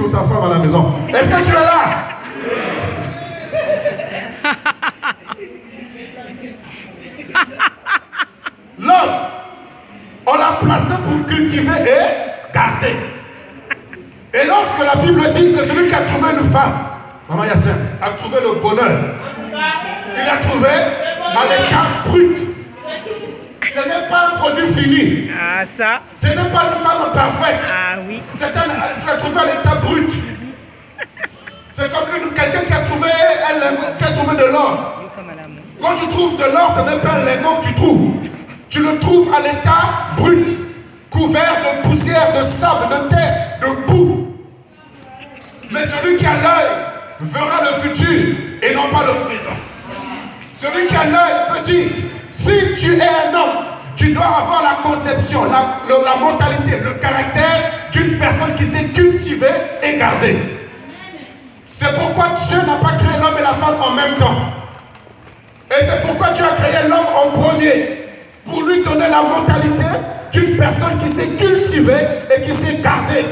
sur ta femme à la maison. Est-ce que tu es là? L'homme, on l'a placé pour cultiver et garder. Et lorsque la Bible dit que celui qui a trouvé une femme, Maman Yacinthe, a trouvé le bonheur, il l'a trouvé à l'état brut. Ce n'est pas un produit fini. Ah, ça. Ce n'est pas une femme parfaite. Ah, oui. Tu l'as trouvé à l'état brut. C'est comme quelqu'un qui a trouvé de l'or. Quand tu trouves de l'or, ce n'est pas un lingot que tu trouves. Tu le trouves à l'état brut, couvert de poussière, de sable, de terre, de boue. Mais celui qui a l'œil verra le futur et non pas le présent. Celui qui a l'œil peut dire, si tu es un homme, tu dois avoir la conception, la mentalité, le caractère d'une personne qui sait cultiver et garder. C'est pourquoi Dieu n'a pas créé l'homme et la femme en même temps. Et c'est pourquoi Dieu a créé l'homme en premier. Pour lui donner la mentalité d'une personne qui sait cultiver et qui sait garder.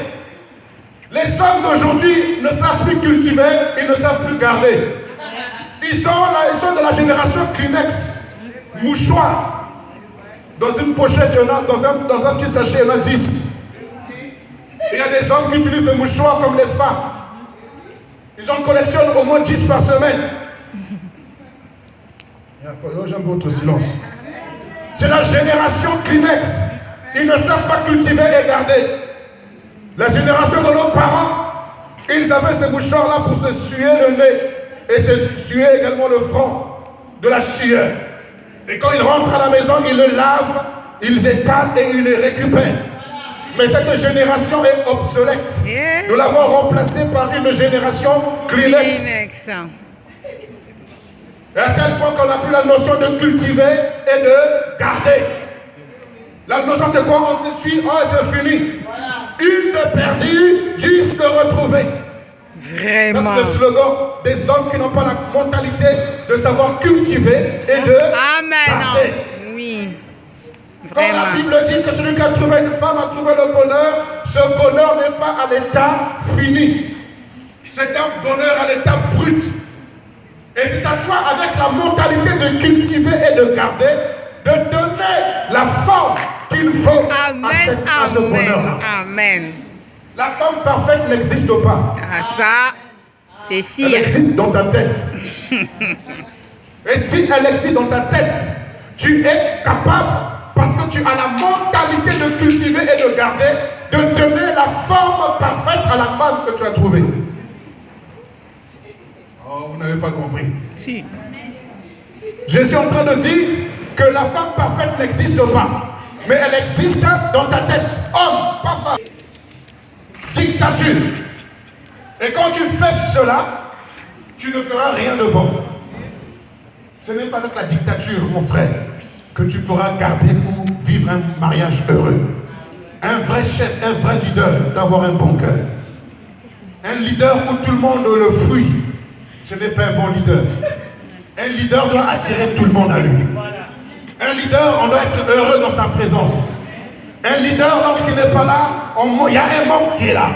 Les hommes d'aujourd'hui ne savent plus cultiver, ils ne savent plus garder. Ils sont de la génération Kleenex, mouchoir. Dans une pochette, il y en a, dans un petit sachet, il y en a 10. Il y a des hommes qui utilisent des mouchoirs comme les femmes. Ils en collectionnent au moins 10 par semaine. J'aime votre silence. C'est la génération Kleenex. Ils ne savent pas cultiver et garder. La génération de nos parents, ils avaient ces mouchoirs-là pour se suer le nez et se suer également le front de la sueur. Et quand ils rentrent à la maison, ils le lavent, ils étalent et ils les récupèrent. Mais cette génération est obsolète. Nous l'avons remplacée par une génération Kleenex. Et à tel point qu'on n'a plus la notion de cultiver et de garder. La notion c'est quoi? On se suit, oh c'est fini. Une de perdue, 10 de retrouvée. Vraiment. Ça c'est le slogan des hommes qui n'ont pas la mentalité de savoir cultiver et de garder. Oui. Quand la Bible dit que celui qui a trouvé une femme a trouvé le bonheur, ce bonheur n'est pas à l'état fini. C'est un bonheur à l'état brut. Et c'est à toi, avec la mentalité de cultiver et de garder, de donner la forme qu'il faut à ce bonheur-là. Amen. La femme parfaite n'existe pas. Ah, ça, c'est si. Elle existe dans ta tête. Et si elle existe dans ta tête, tu es capable, parce que tu as la mentalité de cultiver et de garder, de donner la forme parfaite à la femme que tu as trouvée. Oh, vous n'avez pas compris. Si. Je suis en train de dire que la femme parfaite n'existe pas. Mais elle existe dans ta tête. Homme, pas femme. Dictature. Et quand tu fais cela, tu ne feras rien de bon. Ce n'est pas avec la dictature, mon frère, que tu pourras garder ou vivre un mariage heureux. Un vrai chef, un vrai leader, d'avoir un bon cœur. Un leader où tout le monde le fuit. Ce n'est pas un bon leader. Un leader doit attirer tout le monde à lui. Un leader, on doit être heureux dans sa présence. Un leader, lorsqu'il n'est pas là, il y a un manque qui est là.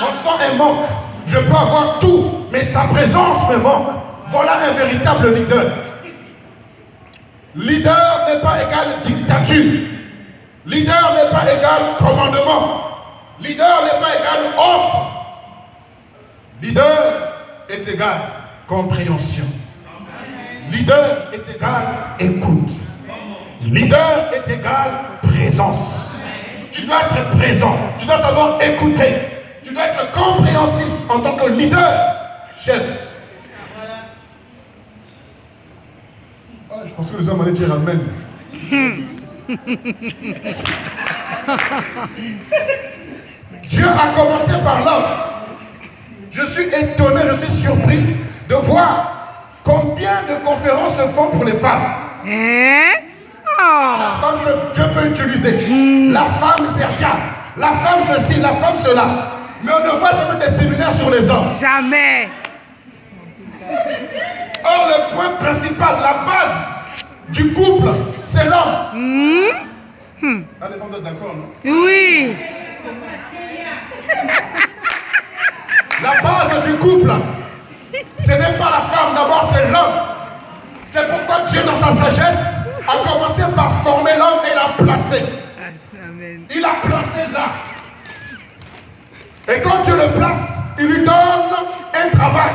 On sent un manque. Je peux avoir tout, mais sa présence me manque. Voilà un véritable leader. Leader n'est pas égal dictature. Leader n'est pas égal commandement. Leader n'est pas égal ordre. Leader est égal compréhension. Leader est égal écoute. Leader est égal présence. Tu dois être présent. Tu dois savoir écouter. Tu dois être compréhensif en tant que leader, chef. Ah, je pense que les hommes allaient dire amen. Dieu a commencé par l'homme. Je suis étonné, je suis surpris de voir combien de conférences se font pour les femmes. La femme que Dieu peut utiliser. La femme serviable. La femme ceci, la femme cela. Mais on ne voit jamais des séminaires sur les hommes. Jamais. Or, le point principal, la base du couple, c'est l'homme. Ah, les femmes sont d'accord, non? Oui. base du couple, ce n'est pas la femme, d'abord c'est l'homme. C'est pourquoi Dieu, dans sa sagesse, a commencé par former l'homme et l'a placé. Il l'a placé là. Et quand Dieu le place, il lui donne un travail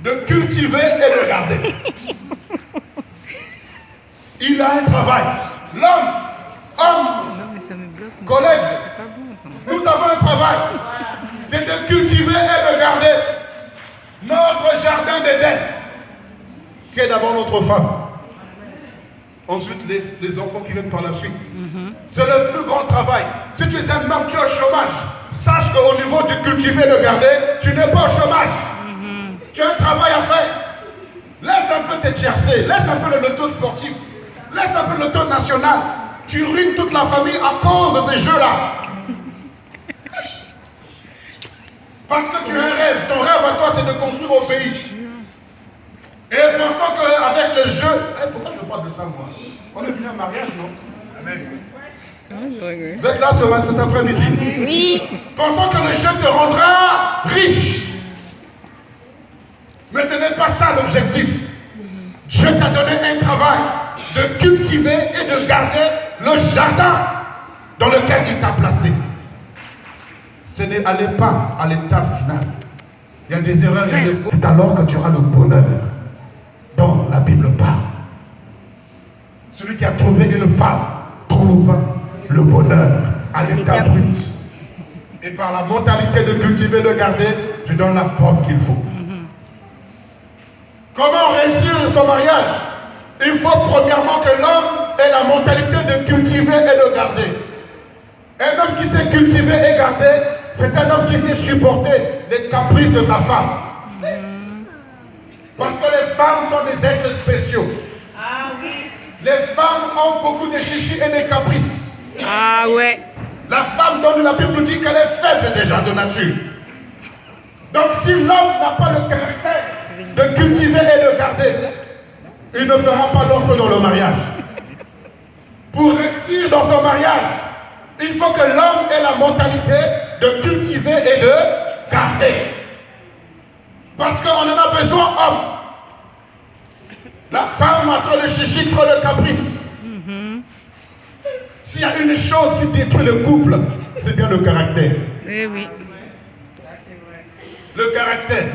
de cultiver et de garder. Il a un travail. L'homme, homme, collègue, nous avons un travail. C'est de cultiver et de garder notre jardin d'Éden, qui est d'abord notre femme. Ensuite, les enfants qui viennent par la suite. C'est le plus grand travail. Si tu es un homme, tu es au chômage. Sache qu'au niveau du cultiver et de garder, tu n'es pas au chômage. Tu as un travail à faire. Laisse un peu tes tiercés, laisse un peu le loto sportif, laisse un peu le loto national. Tu ruines toute la famille à cause de ces jeux-là. Parce que tu as un rêve. Ton rêve à toi, c'est de construire au pays. Et pensons qu'avec le jeu... pourquoi je parle de ça, moi? On est venu à un mariage, non? Amen. Vous êtes là cet après-midi? Oui. Pensons que le jeu te rendra riche. Mais ce n'est pas ça l'objectif. Dieu t'a donné un travail de cultiver et de garder le jardin dans lequel il t'a placé. Ce n'est pas à l'état final. Il y a des erreurs et des fautes. C'est alors que tu auras le bonheur dont la Bible parle. Celui qui a trouvé une femme trouve le bonheur à l'état brut. Et par la mentalité de cultiver, de garder, je donne la forme qu'il faut. Comment réussir son mariage? Il faut premièrement que l'homme ait la mentalité de cultiver et de garder. Un homme qui sait cultiver et garder, c'est un homme qui sait supporter les caprices de sa femme. Parce que les femmes sont des êtres spéciaux. Les femmes ont beaucoup de chichis et de caprices. Ah ouais. La femme dont la Bible nous dit qu'elle est faible déjà de nature. Donc si l'homme n'a pas le caractère de cultiver et de garder, il ne fera pas l'offre dans le mariage. Pour réussir dans son mariage, il faut que l'homme ait la mentalité de cultiver et de garder. Parce qu'on en a besoin, homme. La femme a trop de chichi, trop de caprice. S'il y a une chose qui détruit le couple, c'est bien le caractère. Oui, oui. Le caractère.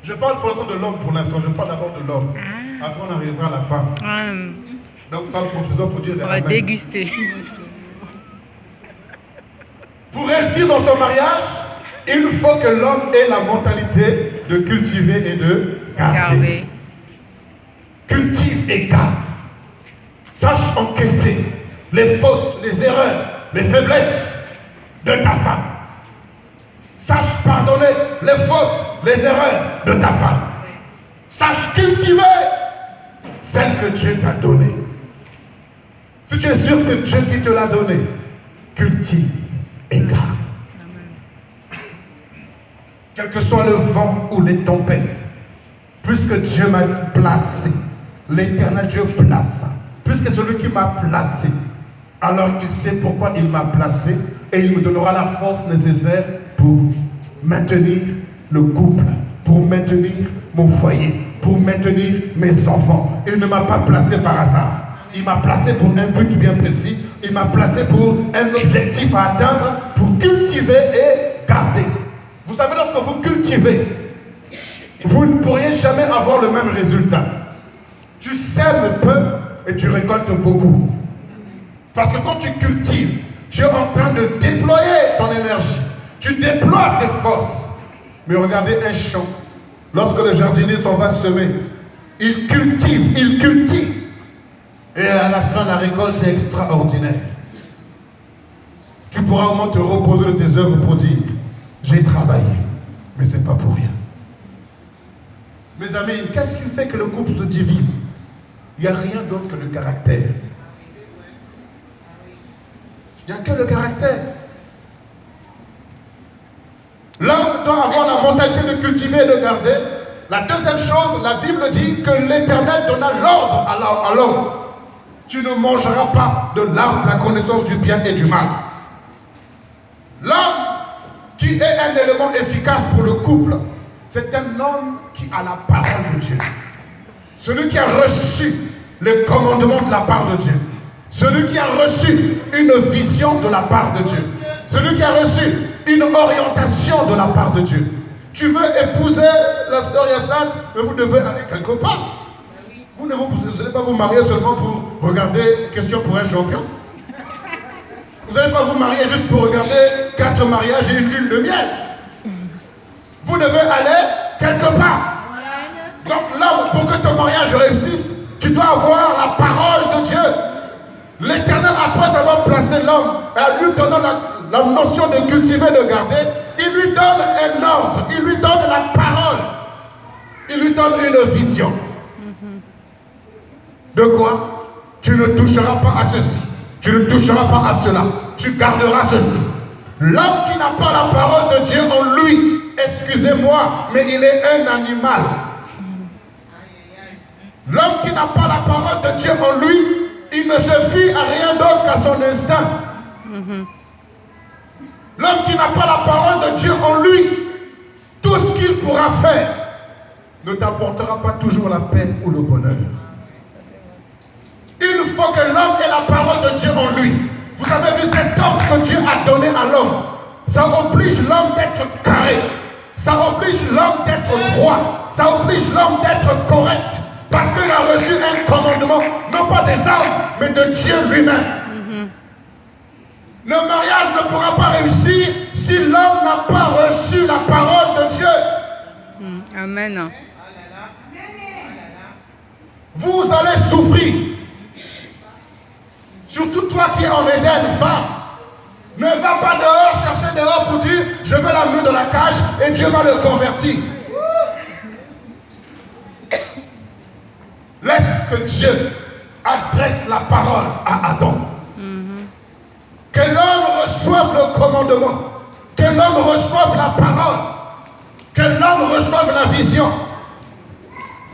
Je parle pour l'instant de l'homme pour l'instant, je parle d'abord de l'homme. Après on arrivera à la femme. Donc femme, professeur pour dire des On va amen. déguster. Pour réussir dans son mariage, il faut que l'homme ait la mentalité de cultiver et de garder. Cultive et garde. Sache encaisser les fautes, les erreurs, les faiblesses de ta femme. Sache pardonner les fautes, les erreurs de ta femme. Sache cultiver celle que Dieu t'a donnée. Si tu es sûr que c'est Dieu qui te l'a donnée, cultive et garde. Quel que soit le vent ou les tempêtes, puisque Dieu m'a placé, l'Éternel Dieu place, puisque celui qui m'a placé, alors il sait pourquoi il m'a placé et il me donnera la force nécessaire pour maintenir le couple, pour maintenir mon foyer, pour maintenir mes enfants. Il ne m'a pas placé par hasard. Il m'a placé pour un but bien précis. Il m'a placé pour un objectif à atteindre, pour cultiver et garder. Vous savez, lorsque vous cultivez, vous ne pourriez jamais avoir le même résultat. Tu sèmes peu et tu récoltes beaucoup. Parce que quand tu cultives, tu es en train de déployer ton énergie. Tu déploies tes forces. Mais regardez un champ. Lorsque le jardinier s'en va semer, il cultive, il cultive. Et à la fin, la récolte est extraordinaire. Tu pourras au moins te reposer de tes œuvres pour dire, j'ai travaillé, mais ce n'est pas pour rien. Mes amis, qu'est-ce qui fait que le couple se divise? Il n'y a rien d'autre que le caractère. Il n'y a que le caractère. L'homme doit avoir la mentalité de cultiver et de garder. La deuxième chose, la Bible dit que l'Éternel donna l'ordre à l'homme. Tu ne mangeras pas de l'arbre de la connaissance du bien et du mal. L'homme qui qui est un élément efficace pour le couple, c'est un homme qui a la parole de Dieu. Celui qui a reçu les commandements de la part de Dieu. Celui qui a reçu une vision de la part de Dieu. Celui qui a reçu une orientation de la part de Dieu. Tu veux épouser la sœur Hyacinthe, mais vous devez aller quelque part. Vous n'allez pas vous marier seulement pour regarder Question pour un champion. Vous n'allez pas vous marier juste pour regarder 4 mariages et une lune de miel. Vous devez aller quelque part. Donc là, pour que ton mariage réussisse, tu dois avoir la parole de Dieu. L'Éternel, après avoir placé l'homme, en lui donnant la notion de cultiver, de garder, il lui donne un ordre, il lui donne la parole, il lui donne une vision. De quoi? Tu ne toucheras pas à ceci, tu ne toucheras pas à cela, tu garderas ceci. L'homme qui n'a pas la parole de Dieu en lui, excusez-moi, mais il est un animal. L'homme qui n'a pas la parole de Dieu en lui, il ne se fie à rien d'autre qu'à son instinct. L'homme qui n'a pas la parole de Dieu en lui, tout ce qu'il pourra faire ne t'apportera pas toujours la paix ou le bonheur. Il faut que l'homme ait la parole de Dieu en lui. Vous avez vu cet ordre que Dieu a donné à l'homme. Ça oblige l'homme d'être carré. Ça oblige l'homme d'être droit. Ça oblige l'homme d'être correct. Parce qu'il a reçu un commandement, non pas des hommes, mais de Dieu lui-même. Le mariage ne pourra pas réussir si l'homme n'a pas reçu la parole de Dieu. Amen. Vous allez souffrir. Surtout toi qui es en Éden, femme. Ne va pas dehors chercher dehors pour dire je vais l'amener dans la cage et Dieu va le convertir. Laisse que Dieu adresse la parole à Adam. Que l'homme reçoive le commandement. Que l'homme reçoive la parole. Que l'homme reçoive la vision.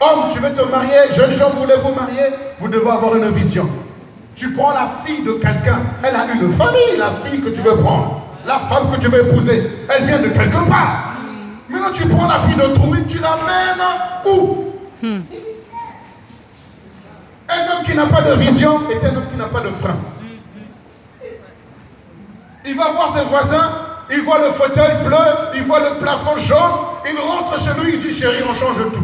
Homme, tu veux te marier, jeunes gens, vous voulez vous marier, vous devez avoir une vision. Tu prends la fille de quelqu'un, elle a une famille, la fille que tu veux prendre. La femme que tu veux épouser, elle vient de quelque part. Maintenant tu prends la fille de Trouille, tu l'amènes où? Un homme qui n'a pas de vision est un homme qui n'a pas de frein. Il va voir ses voisins, il voit le fauteuil bleu, il voit le plafond jaune, il rentre chez lui, il dit chérie, on change tout.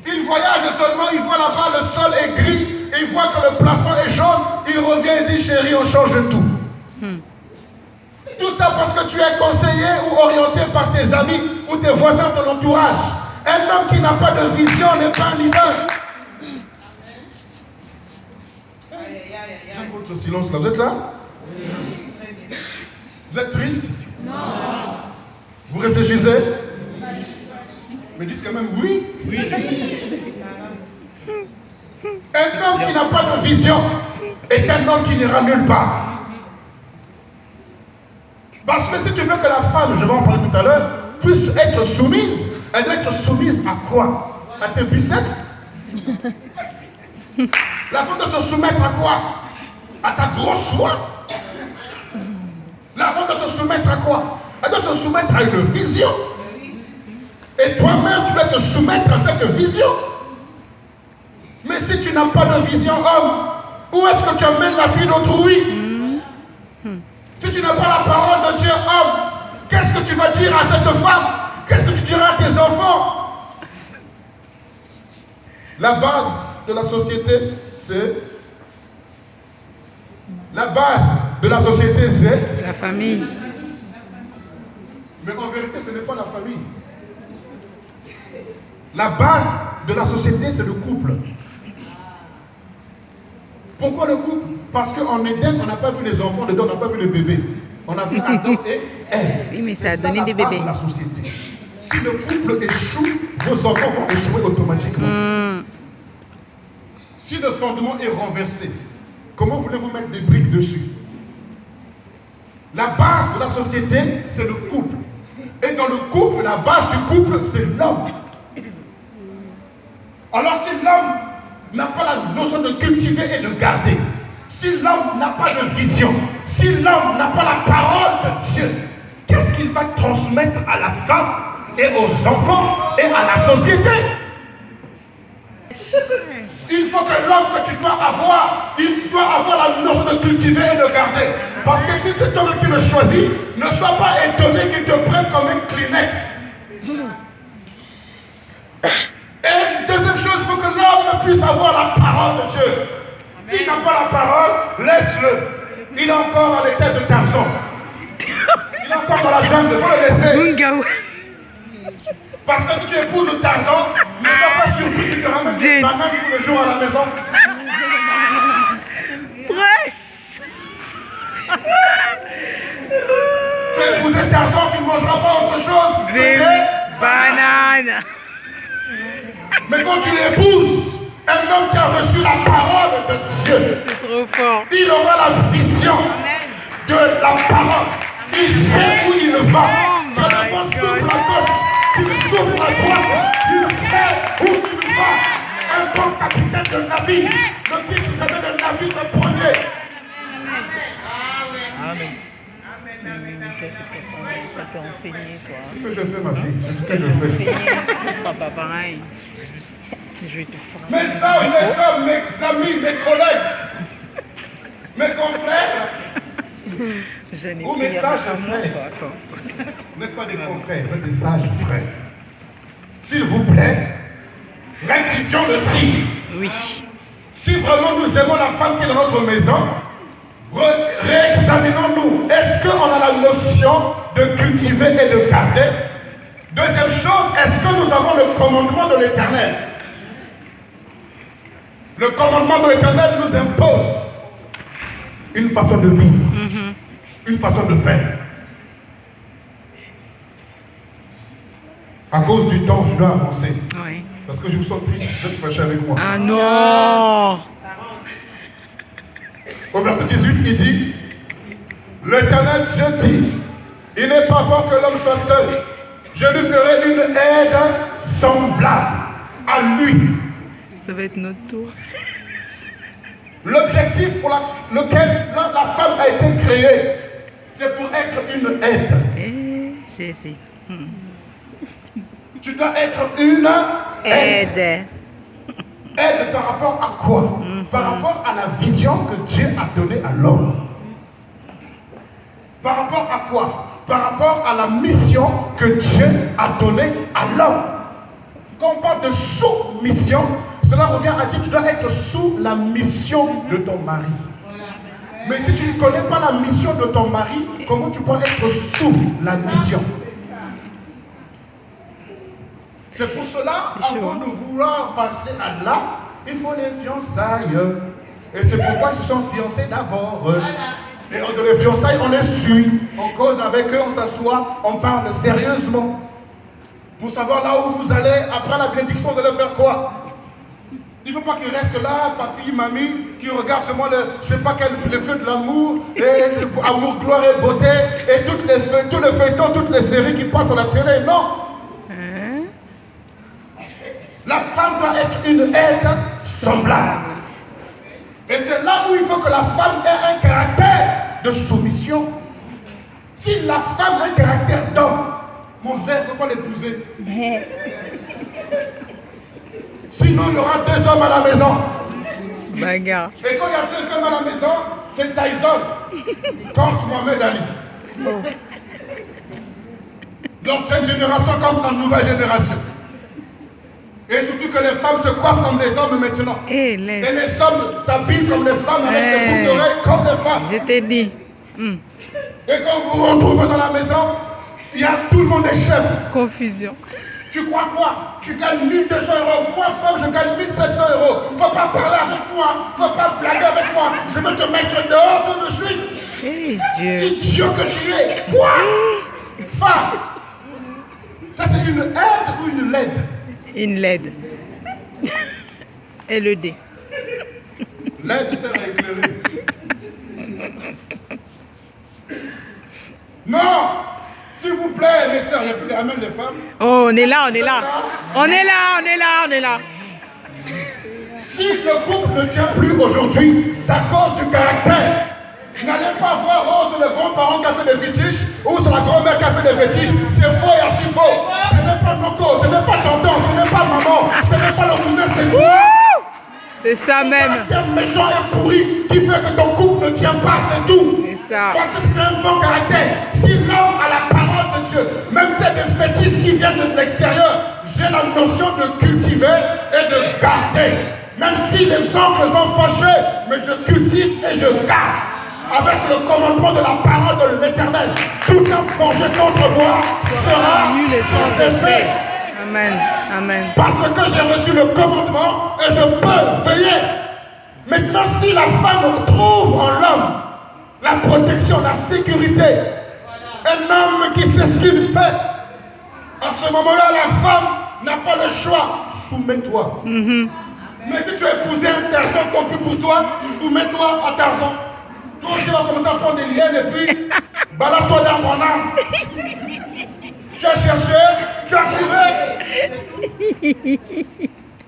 Il voyage seulement, il voit là-bas le sol est gris, il voit que le plafond est jaune, il revient et dit chérie, on change tout. Tout ça parce que tu es conseillé ou orienté par tes amis ou tes voisins, ton entourage. Un homme qui n'a pas de vision n'est pas un leader. J'aime votre silence là. Vous êtes là? Oui. Vous êtes triste? Non. Vous réfléchissez? Mais dites quand même oui. Oui. Un homme qui n'a pas de vision est un homme qui n'ira nulle part. Parce que si tu veux que la femme, je vais en parler tout à l'heure, puisse être soumise, elle doit être soumise à quoi? À tes biceps? La femme doit se soumettre à quoi? À ta grosse foi? La femme doit se soumettre à quoi? Elle doit se soumettre à une vision. Et toi-même, tu dois te soumettre à cette vision. Mais si tu n'as pas de vision, homme, où est-ce que tu amènes la fille d'autrui? Si tu n'as pas la parole de Dieu, homme, qu'est-ce que tu vas dire à cette femme? Qu'est-ce que tu diras à tes enfants? La base de la société, c'est... La base de la société, c'est... La famille. Mais en vérité, ce n'est pas la famille. La base de la société, c'est le couple. Pourquoi le couple? Parce qu'en Éden, on n'a pas vu les enfants dedans, on n'a pas vu les bébés. On a vu Adam et Ève. Oui, mais ça a donné des bébés. De la société. Si le couple échoue, vos enfants vont échouer automatiquement. Si le fondement est renversé, comment voulez-vous mettre des briques dessus? La base de la société, c'est le couple. Et dans le couple, la base du couple, c'est l'homme. Alors si l'homme n'a pas la notion de cultiver et de garder, si l'homme n'a pas de vision, si l'homme n'a pas la parole de Dieu, qu'est-ce qu'il va transmettre à la femme et aux enfants et à la société? Il faut que l'homme que tu dois avoir, il doit avoir la notion de cultiver et de garder. Parce que si cet homme qui le choisit, ne sois pas étonné qu'il te prenne comme un Kleenex. Et deuxième chose, il faut que l'homme puisse avoir la parole de Dieu. S'il n'a pas la parole, laisse-le. Il est encore à l'état de Tarzan. Il est encore dans la jungle, il faut le laisser. Parce que si tu épouses Tarzan, ne sois pas surpris qu'il te ramène des bananes tous les jours à la maison. Prêche. Tu as épousé Tarzan, tu ne mangeras pas autre chose que des bananes. Mais quand tu l'épouses, un homme qui a reçu la parole de Dieu, c'est trop fort. Il aura la vision de la parole. Il sait où il va. Quand le vent souffle à gauche, il souffle à droite, il sait où il va. Un bon capitaine de navire, le type qui faisait le navire de premier. Amen. C'est ce que je fais, ma fille. C'est ce que je fais. Ce sera pas pareil. Je vais te Mes soeurs, mes amis, mes collègues, mes confrères, ou mes sages frères. Vous n'êtes pas des confrères, vous êtes des sages frères. S'il vous plaît, rectifions le tir. Oui. Si vraiment nous aimons la femme qui est dans notre maison, réexaminons-nous. Est-ce qu'on a la notion de cultiver et de garder? Deuxième chose, est-ce que nous avons le commandement de l'Éternel? Le commandement de l'Éternel nous impose une façon de vivre, une façon de faire. À cause du temps, je dois avancer. Oui. Parce que je vous sens triste, vous êtes fâchés avec moi. Ah non! Au verset 18, il dit, l'Éternel Dieu dit, il n'est pas bon que l'homme soit seul. Je lui ferai une aide semblable à lui. Ça va être notre tour. L'objectif pour lequel la femme a été créée, c'est pour être une aide. Jésus. Tu dois être une aide. Aide par rapport à quoi? Par rapport à la vision que Dieu a donnée à l'homme. Par rapport à quoi? Par rapport à la mission que Dieu a donnée à l'homme. Quand on parle de soumission, cela revient à dire que tu dois être sous la mission de ton mari. Mais si tu ne connais pas la mission de ton mari, comment tu peux être sous la mission? C'est pour cela, avant de vouloir passer à là, il faut les fiançailles. Et c'est pourquoi ils se sont fiancés d'abord. Et dans les fiançailles, on les suit. On cause avec eux, on s'assoit, on parle sérieusement. Pour savoir là où vous allez, après la bénédiction, vous allez faire quoi? Il ne faut pas qu'ils restent là, papy, mamie, qui regardent seulement je ne sais pas quel, le feu de l'amour, et amour, gloire et beauté, et tous les feuilletons, toutes les séries qui passent à la télé. Non! La femme doit être une aide semblable. Et c'est là où il faut que la femme ait un caractère de soumission. Si la femme a un caractère d'homme, mon frère, il ne faut pas l'épouser. Sinon, il y aura 2 hommes à la maison. Bagarre. Et quand il y a 2 hommes à la maison, c'est Tyson contre Mohamed Ali. L'ancienne génération contre la nouvelle génération. Et surtout que les femmes se coiffent comme les hommes maintenant. Et les hommes s'habillent comme les femmes avec des boucles d'oreilles comme les femmes. Je t'ai dit. Et quand vous vous retrouvez dans la maison, il y a tout le monde est chef. Confusion. Tu crois quoi? Tu gagnes 1200 €. Moi, femme, je gagne 1700 €. Faut pas parler avec moi. Faut pas blaguer avec moi. Je veux te mettre dehors tout de suite. Hey, Dieu. Idiot que tu es. Quoi? Femme. Ça, c'est une aide ou une LED? Une LED. LED. LED sert à éclairer. Non! S'il vous plaît, mes soeurs, il n'y a plus de ramène des femmes. Oh, on est là, on est là. On est là, on est là, on est là. Si le couple ne tient plus aujourd'hui, c'est à cause du caractère. N'allez pas voir, oh, c'est le grand-parent qui a fait des fétiches. ou c'est la grand-mère qui a fait des fétiches, c'est faux et archi faux. Ce n'est pas Noko, ce n'est pas tonton, ce n'est pas maman, ce n'est pas le cousin, c'est toi. C'est ça même. T'es méchant et pourri qui fait que ton couple ne tient pas, c'est tout. C'est ça. Parce que c'est un bon caractère. Si l'homme a la parole de Dieu, même si c'est des fétiches qui viennent de l'extérieur, j'ai la notion de cultiver et de garder. Même si les oncles sont fâchés, mais je cultive et je garde. Avec le commandement de la parole de l'Éternel, tout homme forgé contre moi sera sans effet. Amen. Amen. Parce que j'ai reçu le commandement et je peux veiller. Maintenant, si la femme trouve en l'homme la protection, la sécurité, un homme qui sait ce qu'il fait, à ce moment-là, la femme n'a pas le choix. Soumets-toi. Mais si tu as épousé un Tarzan compris pour toi, soumets-toi à Tarzan. Toi aussi, tu vas commencer à prendre des liens et puis balade-toi dans mon âme. Tu as cherché, tu as trouvé.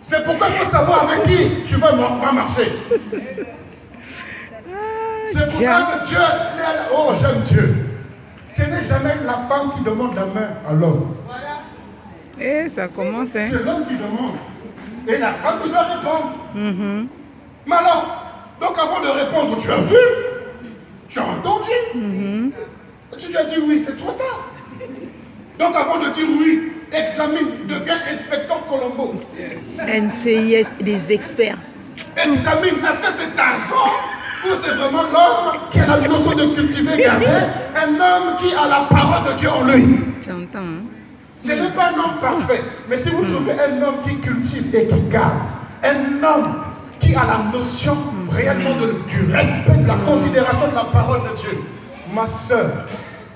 C'est pourquoi il faut savoir avec qui tu vas marcher. C'est pour ça que Dieu, oh j'aime Dieu. Ce n'est jamais la femme qui demande la main à l'homme. Et ça commence, hein. C'est l'homme qui demande. Et la femme qui doit répondre. Mais alors, donc avant de répondre, tu as vu, tu as entendu. Tu as dit oui, c'est trop tard. Donc avant de dire oui, examine, deviens inspecteur Colombo. NCIS, des experts. Examine, est-ce que c'est Tarzan ou c'est vraiment l'homme qui a la notion de cultiver et garder, un homme qui a la parole de Dieu en lui. Tu entends, hein? Ce n'est pas un homme parfait, mais si vous trouvez un homme qui cultive et qui garde, un homme qui a la notion réellement du respect, de la considération de la parole de Dieu, ma soeur,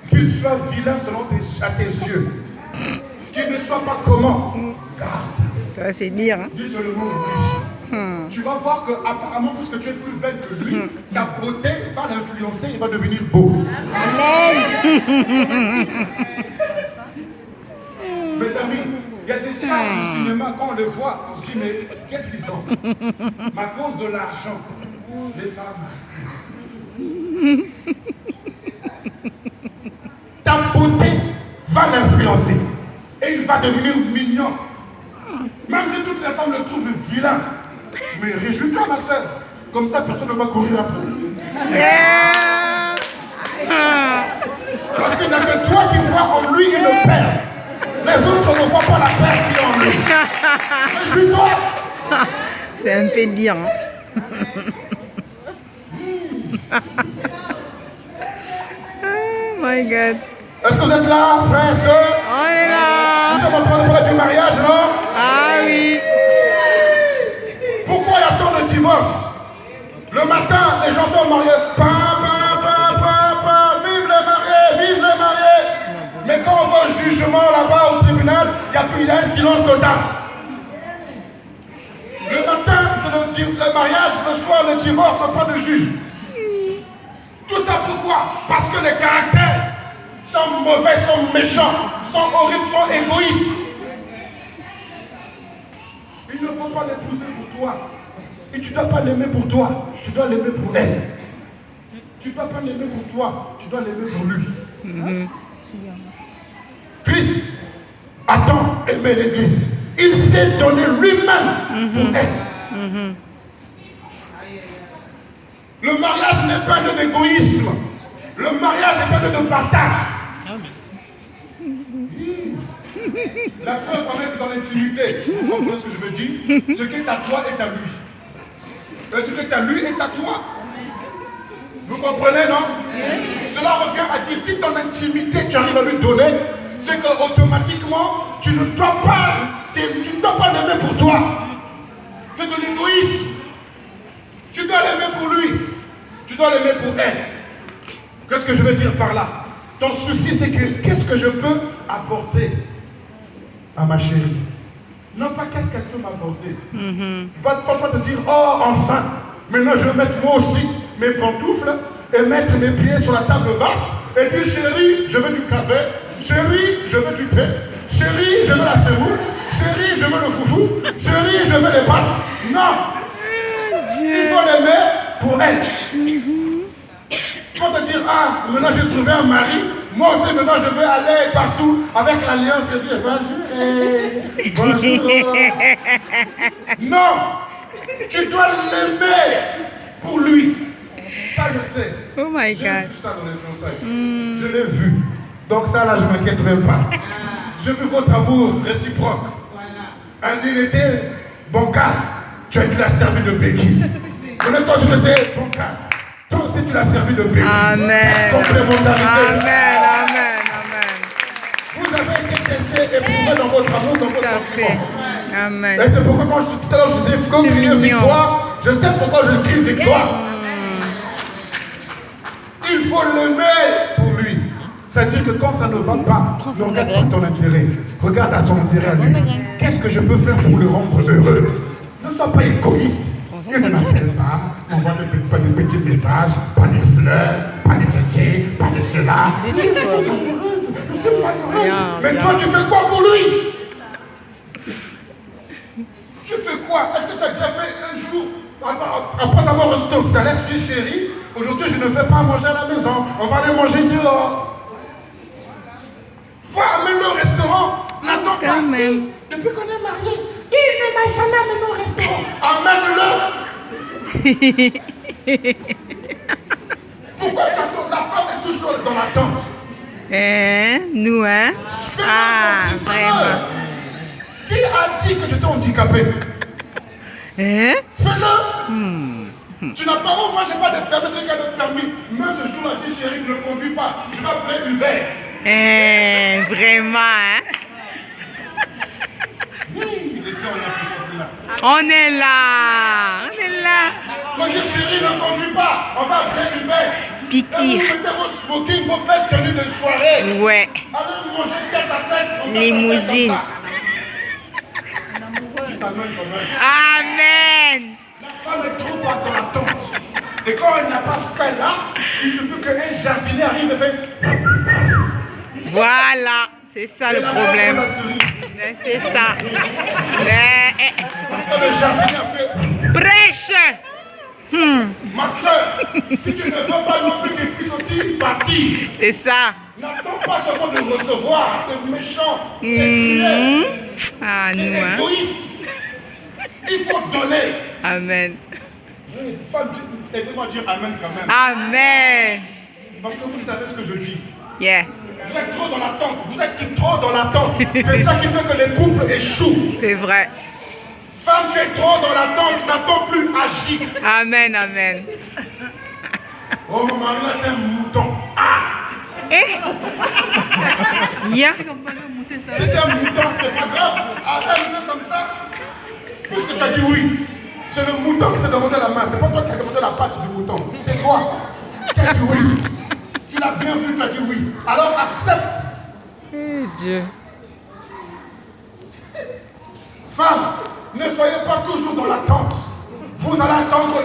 qu'il soit vilain selon à tes yeux, qu'il ne soit pas comment, garde. Ça c'est dire, hein? Dis le mot oui. Tu vas voir que apparemment, puisque tu es plus belle que lui, ta beauté va l'influencer, il va devenir beau. Amen. Mes amis, il y a des stars du cinéma, quand on les voit, on se dit, mais qu'est-ce qu'ils ont? À cause de l'argent, les femmes. Ta beauté va l'influencer. Et il va devenir mignon. Même si toutes les femmes le trouvent vilain. Mais réjouis-toi, ma soeur. Comme ça, personne ne va courir après. Parce qu'il n'y a que toi qui vois en lui une paire. Les autres ne voient pas la paire qui est en lui. Réjouis-toi. C'est un peu dire, hein? Oh my God. Est-ce que vous êtes là, frères et sœurs? On est là. Nous sommes en train de parler du mariage, non? Ah oui. Pourquoi il y a tant de divorces? Le matin, les gens sont mariés. Vive les mariés, vive les mariés. Mais quand on va au jugement là-bas au tribunal, il y a un silence total. Le matin, c'est le mariage, le soir, le divorce, pas de juge. Tout ça pourquoi? Parce que les caractères sont mauvais, sont méchants, sont horribles, sont égoïstes. Il ne faut pas l'épouser pour toi. Et tu ne dois pas l'aimer pour toi, tu dois l'aimer pour elle. Tu ne dois pas l'aimer pour toi, tu dois l'aimer pour lui. Christ a tant aimé l'Église. Il s'est donné lui-même pour elle. Le mariage n'est pas un d'égoïsme. Le mariage est un de partage. La preuve en est dans l'intimité. Vous comprenez ce que je veux dire? Ce qui est à toi est à lui. Et ce qui est à lui est à toi. Vous comprenez, non? Cela revient à dire, si ton intimité, tu arrives à lui donner, c'est qu'automatiquement, tu ne dois pas l'aimer pour toi. C'est de l'égoïsme. Tu dois l'aimer pour lui. Tu dois l'aimer pour elle. Qu'est-ce que je veux dire par là? Ton souci, c'est que qu'est-ce que je peux apporter à ma chérie? Non pas qu'est-ce qu'elle peut m'apporter. Il va pas te dire, oh enfin, maintenant je vais mettre moi aussi mes pantoufles et mettre mes pieds sur la table basse et dire, chérie, je veux du café, chérie, je veux du thé, chérie, je veux la semoule, chérie, je veux le foufou, chérie, je veux les pâtes. Non! Il faut l'aimer pour elle. Ils vont te dire, ah, maintenant j'ai trouvé un mari, Moi aussi, maintenant, je veux aller partout avec l'alliance et dire bonjour. Bonjour. Non, tu dois l'aimer pour lui. Ça, je sais. Oh my J'ai God. vu ça dans les fiançailles. Je l'ai vu. Donc ça, là, je ne m'inquiète même pas. Je veux votre amour réciproque. Il était bancal. Tu l'as servi de béquille. Maintenant, toi, tu étais bancal. Toi aussi, tu l'as servi de béquille. Amen. Quelle complémentarité. Amen, amen, amen. Vous avez été testé, éprouvé dans votre amour, dans vos Tout à fait. sentiments. Amen. Et c'est pourquoi quand tout à l'heure je disais, quand C'est crier mignon. victoire, je sais pourquoi je crie victoire. Il faut l'aimer pour lui. C'est-à-dire que quand ça ne va pas, ne regarde pas ton intérêt. Regarde à son intérêt à lui. Qu'est-ce que je peux faire pour le rendre heureux? Ne sois pas égoïste. Il ne m'appelle pas, m'envoie pas de petits messages, pas de fleurs, pas de ceci, pas de cela. Je suis malheureuse, je suis malheureuse. Mais toi, tu fais quoi pour lui? Tu fais quoi? Est-ce que tu as déjà fait un jour, après avoir reçu ton salaire, tu dis chérie, aujourd'hui je ne vais pas manger à la maison, on va aller manger dehors. Va, amène-le au restaurant, n'attends pas. Depuis qu'on est mariés, il ne m'a jamais amené au restaurant. Amène-le. Pourquoi ta femme est toujours dans l'attente? Nous, hein? Fais-le, Vraiment. Qui a dit que tu étais handicapé? Fais-le. Tu n'as pas, oh, moi j'ai pas de permis, c'est qu'il y a de permis. Même ce jour-là, dis chérie, ne conduis pas. Je vais appeler Uber. Vraiment, hein? Oui, les soeurs, on est là. On est là. On est là. Quand dis chérie, ne conduis pas. On va appeler Uber. Piquir. Vous mettez vos smoking, vos belles tenues de soirée. Ouais. Allez manger tête à tête. Limousine. Amen. La femme est trop pas dans l'attente. Et quand elle n'a pas ce qu'elle a, il suffit qu'un jardinier arrive et fait. Voilà. C'est ça le problème. C'est ça. Parce que le jardinier a fait. Prêche. Ma soeur, si tu ne veux pas non plus qu'il puisse aussi partir. C'est ça. N'attends pas seulement de recevoir. C'est méchant. C'est cruel. Ah, C'est nous, hein? égoïste. Il faut donner. Amen. Femme, aidez-moi à dire Amen quand même. Amen. Parce que vous savez ce que je dis. Yeah. Vous êtes trop dans l'attente. Vous êtes trop dans l'attente. C'est ça qui fait que les couples échouent. C'est vrai. Femme, tu es trop dans l'attente. N'attends plus, agis. Amen, amen. Oh, mon mari, là, c'est un mouton. Yeah. Si c'est un mouton, c'est pas grave. Arrête comme ça. Puisque tu as dit oui. C'est le mouton qui t'a demandé la main. C'est pas toi qui as demandé la patte du mouton. C'est toi. Tu as dit oui. Tu l'as bien vu, tu as dit oui. Alors accepte. Dieu. Femme, ne soyez pas toujours dans l'attente. Vous allez attendre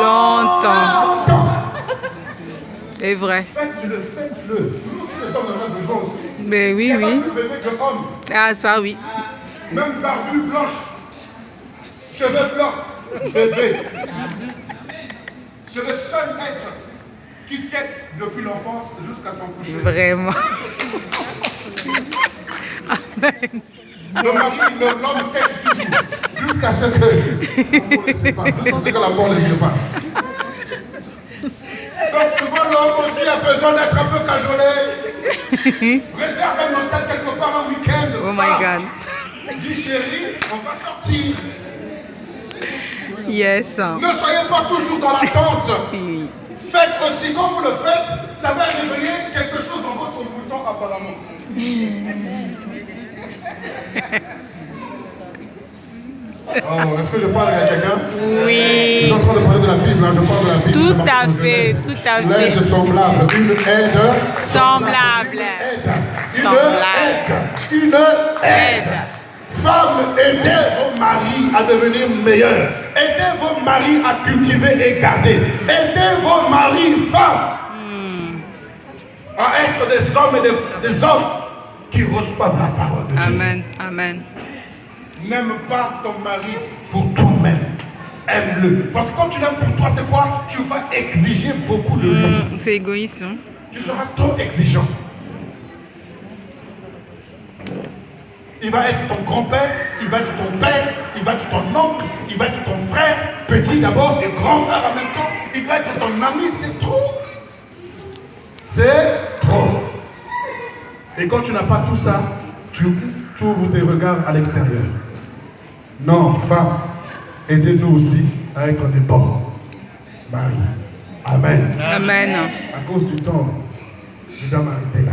longtemps. C'est vrai. Faites-le, faites-le. Nous aussi, les hommes, on en a besoin aussi. Mais oui, Il y a pas oui. plus bébé que homme. Ah, ça, oui. Même barbu, blanche. Cheveux blancs. Bébé. C'est le seul être qui tète depuis l'enfance jusqu'à son coucher. Vraiment. Amen. Le mari, l'homme tète toujours. Jusqu'à ce que. Jusqu'à ce que la mort ne les sépare. Donc souvent l'homme aussi a besoin d'être un peu cajolé. Réserve un hôtel quelque part un week-end. Oh my God. Dis chérie, on va sortir. Yes. Ne soyez pas toujours dans l'attente. Oui. Faites aussi, quand vous le faites, ça va réveiller quelque chose dans votre mouton apparemment. Oh, est-ce que je parle à quelqu'un? Oui. Je suis en train de parler de la Bible, hein. Je parle de la Bible. Tout à fait, tout à fait. L'aide semblable, une aide Semblable. Une aide. Femmes, aidez vos maris à devenir meilleurs. Aidez vos maris à cultiver et garder. Aidez vos maris, femmes, à être des hommes et des hommes qui reçoivent la parole de Dieu. Amen, amen. N'aime pas ton mari pour toi-même. Aime-le. Parce que quand tu l'aimes pour toi, c'est quoi? Tu vas exiger beaucoup de lui. C'est égoïste, hein? Tu seras trop exigeant. il va être ton grand-père, il va être ton père, il va être ton oncle, il va être ton frère, petit d'abord et grand frère en même temps, il va être ton ami, c'est trop. C'est trop. Et quand tu n'as pas tout ça, tu ouvres tes regards à l'extérieur. Non, femme, aidez-nous aussi à être des bons maris. Amen. Amen. À cause du temps, je dois m'arrêter là.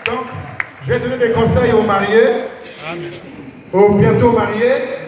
Donc, je vais donner des conseils aux mariés, aux bientôt mariés.